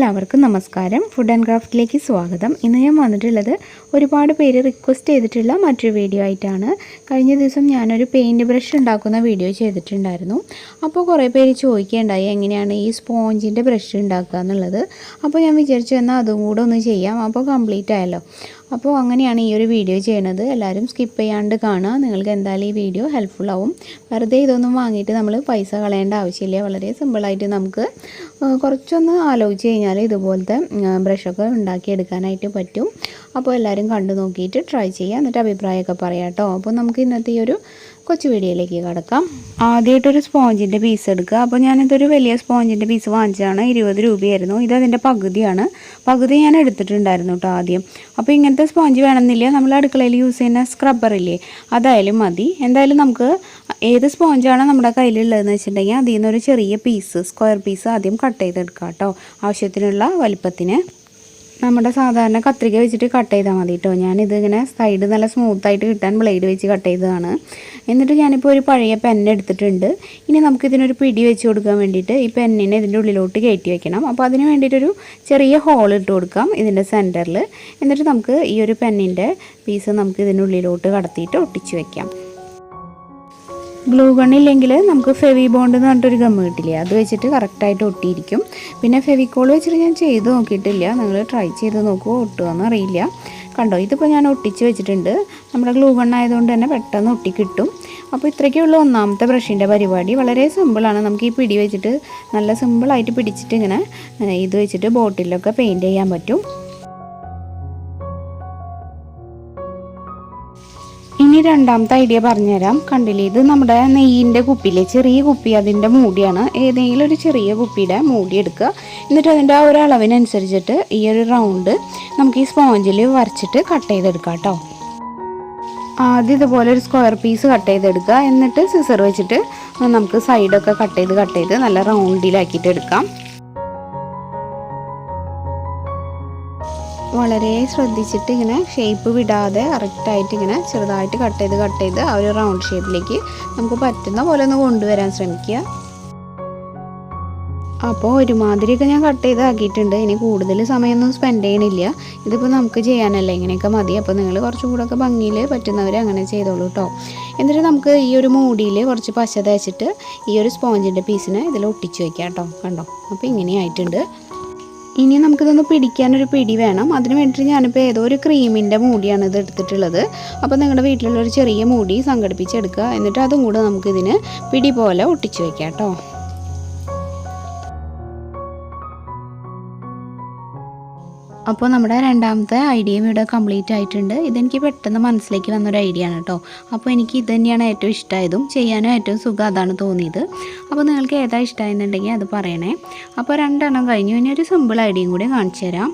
എല്ലാവർക്കും നമസ്കാരം. Food and ക്രാഫ്റ്റിലേക്ക് സ്വാഗതം. ഇന്ന് ഞാൻ വന്നിട്ടുള്ളത് ഒരുപാട് പേര് റിക്വസ്റ്റ് ചെയ്തിട്ടുള്ള മറ്റൊരു വീഡിയോ ആയിട്ടാണ്. കഴിഞ്ഞ ദിവസം ഞാനൊരു പെയിൻറ്റ് ബ്രഷ് ഉണ്ടാക്കുന്ന വീഡിയോ ചെയ്തിട്ടുണ്ടായിരുന്നു. അപ്പോൾ കുറേ പേര് ചോദിക്കുകയുണ്ടായി എങ്ങനെയാണ് ഈ സ്പോഞ്ചിൻ്റെ ബ്രഷ് ഉണ്ടാക്കുക എന്നുള്ളത്. അപ്പോൾ ഞാൻ വിചാരിച്ചു എന്നാൽ അതും കൂടെ ഒന്ന് ചെയ്യാം, അപ്പോൾ കംപ്ലീറ്റ് ആയല്ലോ. അപ്പോൾ അങ്ങനെയാണ് ഈ ഒരു വീഡിയോ ചെയ്യണത്. എല്ലാവരും സ്കിപ്പ് ചെയ്യാണ്ട് കാണുക. നിങ്ങൾക്ക് എന്തായാലും ഈ വീഡിയോ ഹെൽപ്ഫുൾ ആവും. വെറുതെ ഇതൊന്നും വാങ്ങിയിട്ട് നമ്മൾ പൈസ കളയേണ്ട ആവശ്യമില്ല. വളരെ സിമ്പിളായിട്ട് നമുക്ക് കുറച്ചൊന്ന് ആലോചിച്ച് കഴിഞ്ഞാൽ ഇതുപോലത്തെ ബ്രഷൊക്കെ ഉണ്ടാക്കിയെടുക്കാനായിട്ട് പറ്റും. അപ്പോൾ എല്ലാവരും കണ്ടു നോക്കിയിട്ട് ട്രൈ ചെയ്യുക, എന്നിട്ട് അഭിപ്രായമൊക്കെ പറയാം കേട്ടോ. അപ്പോൾ നമുക്ക് ഇന്നത്തെ ഈ ഒരു കൊച്ചു വീഡിയോയിലേക്ക് കിടക്കാം. ആദ്യമായിട്ടൊരു സ്പോഞ്ചിൻ്റെ പീസ് എടുക്കുക. അപ്പോൾ ഞാനിതൊരു വലിയ സ്പോഞ്ചിൻ്റെ പീസ് വാങ്ങിച്ചതാണ്. 20 രൂപയായിരുന്നു. ഇതതിൻ്റെ പകുതിയാണ്. പകുതി ഞാൻ എടുത്തിട്ടുണ്ടായിരുന്നു കേട്ടോ ആദ്യം. അപ്പോൾ ഇങ്ങനത്തെ സ്പോഞ്ച് വേണമെന്നില്ല. നമ്മൾ അടുക്കളയിൽ യൂസ് ചെയ്യുന്ന സ്ക്രബ്ബറില്ലേ, അതായാലും മതി. എന്തായാലും നമുക്ക് ഏത് സ്പോഞ്ചാണ് നമ്മുടെ കയ്യിലുള്ളതെന്ന് വെച്ചിട്ടുണ്ടെങ്കിൽ അതിൽ നിന്നൊരു ചെറിയ പീസ്, സ്ക്വയർ പീസ് ആദ്യം കട്ട് ചെയ്തെടുക്കുക കേട്ടോ. ആവശ്യത്തിനുള്ള വലിപ്പത്തിന് നമ്മുടെ സാധാരണ കത്രിക വെച്ചിട്ട് കട്ട് ചെയ്താൽ മതി കേട്ടോ. ഞാനിതിങ്ങനെ സൈഡ് നല്ല സ്മൂത്തായിട്ട് കിട്ടാൻ ബ്ലേഡ് വെച്ച് കട്ട് ചെയ്തതാണ്. എന്നിട്ട് ഞാനിപ്പോൾ ഒരു പഴയ പെന്ന് എടുത്തിട്ടുണ്ട്. ഇനി നമുക്കിതിനൊരു പിടി വെച്ച് കൊടുക്കാൻ വേണ്ടിയിട്ട് ഈ പെന്നിനെ ഇതിൻ്റെ ഉള്ളിലോട്ട് കയറ്റി വെക്കണം. അപ്പോൾ അതിന് വേണ്ടിയിട്ടൊരു ചെറിയ ഹോൾ ഇട്ട് കൊടുക്കാം ഇതിൻ്റെ സെൻറ്ററിൽ. എന്നിട്ട് നമുക്ക് ഈ ഒരു പെന്നിൻ്റെ പീസ് നമുക്ക് ഇതിൻ്റെ ഉള്ളിലോട്ട് കടത്തിയിട്ട് ഒട്ടിച്ച് വയ്ക്കാം. ഗ്ലൂ ഗണ്ണില്ലെങ്കിൽ നമുക്ക് ഫെവി ബോണ്ട് എന്ന് പറഞ്ഞിട്ടൊരു ഗമ്മ് കിട്ടില്ലേ, അത് വെച്ചിട്ട് കറക്റ്റായിട്ട് ഒട്ടിയിരിക്കും. പിന്നെ ഫെവിക്കോൾ വെച്ചിട്ട് ഞാൻ ചെയ്ത് നോക്കിയിട്ടില്ല. നിങ്ങൾ ട്രൈ ചെയ്ത് നോക്കുമോ, ഒട്ടുകയെന്ന് അറിയില്ല. കണ്ടോ, ഇതിപ്പോൾ ഞാൻ ഒട്ടിച്ച് വെച്ചിട്ടുണ്ട്. നമ്മുടെ ഗ്ലൂ ഗണ്ണായതുകൊണ്ട് തന്നെ പെട്ടെന്ന് ഒട്ടി കിട്ടും. അപ്പോൾ ഇത്രയ്ക്കുള്ള ഒന്നാമത്തെ ബ്രഷിൻ്റെ പരിപാടി. വളരെ സിമ്പിളാണ്. നമുക്ക് ഈ പിടി വെച്ചിട്ട് നല്ല സിമ്പിളായിട്ട് പിടിച്ചിട്ട് ഇങ്ങനെ ഇത് വെച്ചിട്ട് ബോട്ടിലൊക്കെ പെയിൻറ്റ് ചെയ്യാൻ പറ്റും. ഇനി രണ്ടാമത്തെ ഐഡിയ പറഞ്ഞുതരാം. കണ്ടില്ലേ, ഇത് നമ്മുടെ നെയ്യിൻ്റെ കുപ്പിയിലെ ചെറിയ കുപ്പി, അതിൻ്റെ മൂടിയാണ്. ഏതെങ്കിലും ഒരു ചെറിയ കുപ്പിയുടെ മൂടി എടുക്കുക. എന്നിട്ട് അതിൻ്റെ ആ ഒരു അളവിനനുസരിച്ചിട്ട് ഈ ഒരു റൗണ്ട് നമുക്ക് ഈ സ്പോഞ്ചിൽ വരച്ചിട്ട് കട്ട് ചെയ്തെടുക്കാം കേട്ടോ. ആദ്യം ഇതുപോലെ ഒരു സ്ക്വയർ പീസ് കട്ട് ചെയ്തെടുക്കുക. എന്നിട്ട് സിസർ വെച്ചിട്ട് നമുക്ക് സൈഡൊക്കെ കട്ട് ചെയ്ത് നല്ല റൗണ്ടിലാക്കിയിട്ട് എടുക്കാം. വളരെ ശ്രദ്ധിച്ചിട്ട് ഇങ്ങനെ ഷേപ്പ് വിടാതെ കറക്റ്റായിട്ട് ഇങ്ങനെ ചെറുതായിട്ട് കട്ട് ചെയ്ത് ആ ഒരു റൗണ്ട് ഷേപ്പിലേക്ക് നമുക്ക് പറ്റുന്ന പോലെ ഒന്ന് കൊണ്ടുവരാൻ ശ്രമിക്കുക. അപ്പോൾ ഒരുമാതിരിയൊക്കെ ഞാൻ കട്ട് ചെയ്ത് ആക്കിയിട്ടുണ്ട്. ഇനി കൂടുതൽ സമയമൊന്നും സ്പെൻഡ് ചെയ്യണില്ല. ഇതിപ്പോൾ നമുക്ക് ചെയ്യാനല്ലേ, ഇങ്ങനെയൊക്കെ മതി. അപ്പോൾ നിങ്ങൾ കുറച്ചും കൂടെ ഒക്കെ ഭംഗിയിൽ പറ്റുന്നവർ അങ്ങനെ ചെയ്തോളൂ കേട്ടോ. എന്നിട്ട് നമുക്ക് ഈ ഒരു മൂടിയിൽ കുറച്ച് പശ തേച്ചിട്ട് ഈ ഒരു സ്പോഞ്ചിൻ്റെ പീസിനെ ഇതിൽ ഒട്ടിച്ച് വയ്ക്കാം കേട്ടോ. കണ്ടോ, അപ്പോൾ ഇങ്ങനെയായിട്ടുണ്ട്. ഇനി നമുക്കിതൊന്ന് പിടിക്കാനൊരു പിടി വേണം. അതിന് വേണ്ടിയിട്ട് ഞാനിപ്പോൾ ഏതോ ഒരു ക്രീമിൻ്റെ മൂടിയാണ് ഇത് എടുത്തിട്ടുള്ളത്. അപ്പോൾ നിങ്ങളുടെ വീട്ടിലുള്ളൊരു ചെറിയ മൂടി സംഘടിപ്പിച്ചെടുക്കുക. എന്നിട്ട് അതും കൂടെ നമുക്കിതിന് പിടി പോലെ ഒട്ടിച്ച് വയ്ക്കാം കേട്ടോ. അപ്പോൾ നമ്മുടെ രണ്ടാമത്തെ ഐഡിയയും ഇവിടെ കംപ്ലീറ്റ് ആയിട്ടുണ്ട്. ഇതെനിക്ക് പെട്ടെന്ന് മനസ്സിലേക്ക് വന്നൊരു ഐഡിയ ആണ് കേട്ടോ. അപ്പോൾ എനിക്ക് ഇത് തന്നെയാണ് ഏറ്റവും ഇഷ്ടമായതും ചെയ്യാനും ഏറ്റവും സുഖം അതാണ് തോന്നിയത്. അപ്പോൾ നിങ്ങൾക്ക് ഏതാ ഇഷ്ടമായെന്നുണ്ടെങ്കിൽ അത് പറയണേ. അപ്പോൾ 2 എണ്ണം കഴിഞ്ഞു. ഇനി ഒരു സിമ്പിൾ ഐഡിയയും കൂടി കാണിച്ചു തരാം.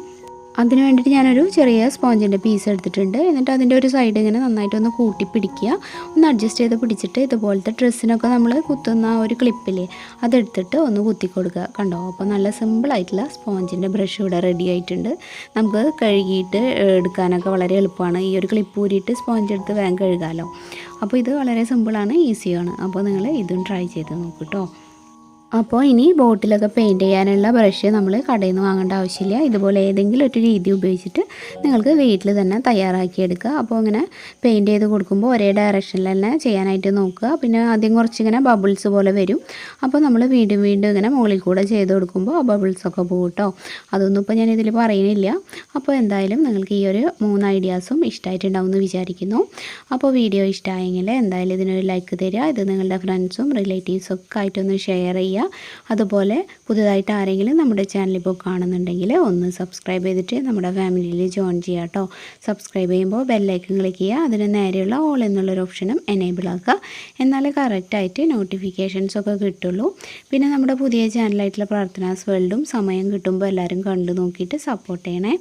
അതിന് വേണ്ടിയിട്ട് ഞാനൊരു ചെറിയ സ്പോഞ്ചിൻ്റെ പീസ് എടുത്തിട്ടുണ്ട്. എന്നിട്ട് അതിൻ്റെ ഒരു സൈഡ് ഇങ്ങനെ നന്നായിട്ടൊന്ന് കൂട്ടി പിടിക്കുക. ഒന്ന് അഡ്ജസ്റ്റ് ചെയ്ത് പിടിച്ചിട്ട് ഇതുപോലത്തെ ഡ്രസ്സിനൊക്കെ നമ്മൾ കുത്തുന്ന ഒരു ക്ലിപ്പില്ലേ, അതെടുത്തിട്ട് ഒന്ന് കുത്തി കൊടുക്കുക. കണ്ടോ, അപ്പോൾ നല്ല സിമ്പിളായിട്ടുള്ള സ്പോഞ്ചിൻ്റെ ബ്രഷ് ഇവിടെ റെഡി ആയിട്ടുണ്ട്. നമുക്ക് കഴുകിയിട്ട് എടുക്കാനൊക്കെ വളരെ എളുപ്പമാണ്. ഈ ഒരു ക്ലിപ്പ് ഊരിയിട്ട് സ്പോഞ്ച് എടുത്ത് വേഗം കഴുകാമല്ലോ. അപ്പോൾ ഇത് വളരെ സിമ്പിളാണ്, ഈസിയാണ്. അപ്പോൾ നിങ്ങൾ ഇതും ട്രൈ ചെയ്ത് നോക്കൂ കേട്ടോ. അപ്പോൾ ഇനി ബോട്ടിലൊക്കെ പെയിൻറ്റ് ചെയ്യാനുള്ള ബ്രഷ് നമ്മൾ കടയിൽ നിന്ന് വാങ്ങേണ്ട ആവശ്യമില്ല. ഇതുപോലെ ഏതെങ്കിലും ഒരു രീതി ഉപയോഗിച്ചിട്ട് നിങ്ങൾക്ക് വീട്ടിൽ തന്നെ തയ്യാറാക്കിയെടുക്കുക. അപ്പോൾ ഇങ്ങനെ പെയിൻറ്റ് ചെയ്ത് കൊടുക്കുമ്പോൾ ഒരേ ഡയറക്ഷനിൽ തന്നെ ചെയ്യാനായിട്ട് നോക്കുക. പിന്നെ ആദ്യം കുറച്ചിങ്ങനെ ബബിൾസ് പോലെ വരും. അപ്പോൾ നമ്മൾ വീണ്ടും ഇങ്ങനെ മുകളിൽ കൂടെ ചെയ്ത് കൊടുക്കുമ്പോൾ ആ ബബിൾസൊക്കെ പോകും കേട്ടോ. അതൊന്നും ഇപ്പോൾ ഞാൻ ഇതിൽ പറയുന്നില്ല. അപ്പോൾ എന്തായാലും നിങ്ങൾക്ക് ഈ ഒരു 3 ഐഡിയാസും ഇഷ്ടമായിട്ടുണ്ടാവും എന്ന് വിചാരിക്കുന്നു. അപ്പോൾ വീഡിയോ ഇഷ്ടമായെങ്കിൽ എന്തായാലും ഇതിനൊരു ലൈക്ക് തരിക. ഇത് നിങ്ങളുടെ ഫ്രണ്ട്സും റിലേറ്റീവ്സും ഒക്കെ ആയിട്ടൊന്ന് ഷെയർ ചെയ്യുക. അതുപോലെ പുതുതായിട്ട് ആരെങ്കിലും നമ്മുടെ ചാനൽ ഇപ്പോൾ കാണുന്നുണ്ടെങ്കിൽ ഒന്ന് സബ്സ്ക്രൈബ് ചെയ്തിട്ട് നമ്മുടെ ഫാമിലിയിൽ ജോയിൻ ചെയ്യുക കേട്ടോ. സബ്സ്ക്രൈബ് ചെയ്യുമ്പോൾ ബെല്ലൈക്കൺ ക്ലിക്ക് ചെയ്യുക. അതിന് നേരെയുള്ള ഓൾ എന്നുള്ളൊരു ഓപ്ഷനും എനേബിൾ ആക്കുക. എന്നാലേ കറക്റ്റായിട്ട് നോട്ടിഫിക്കേഷൻസൊക്കെ കിട്ടുള്ളൂ. പിന്നെ നമ്മുടെ പുതിയ ചാനലായിട്ടുള്ള പ്രാർത്ഥനാസ് വേൾഡും സമയം കിട്ടുമ്പോൾ എല്ലാവരും കണ്ടു നോക്കിയിട്ട് സപ്പോർട്ട് ചെയ്യണേ.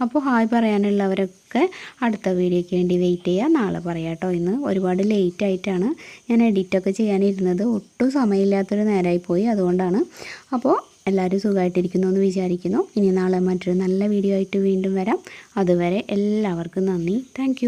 അപ്പോൾ ഹായ് പറയാനുള്ളവരൊക്കെ അടുത്ത വീഡിയോയ്ക്ക് വേണ്ടി വെയിറ്റ് ചെയ്യുക. നാളെ പറയാം കേട്ടോ. ഇന്ന് ഒരുപാട് ലേറ്റ് ആയിട്ടാണ് ഞാൻ എഡിറ്റൊക്കെ ചെയ്യാനിരുന്നത്. ഒട്ടും സമയമില്ലാത്തൊരു നേരമായി പോയി, അതുകൊണ്ടാണ്. അപ്പോൾ എല്ലാവരും സുഖമായിട്ടിരിക്കുന്നു എന്ന് വിചാരിക്കുന്നു. ഇനി നാളെ മറ്റൊരു നല്ല വീഡിയോ ആയിട്ട് വീണ്ടും വരാം. അതുവരെ എല്ലാവർക്കും നന്ദി. താങ്ക്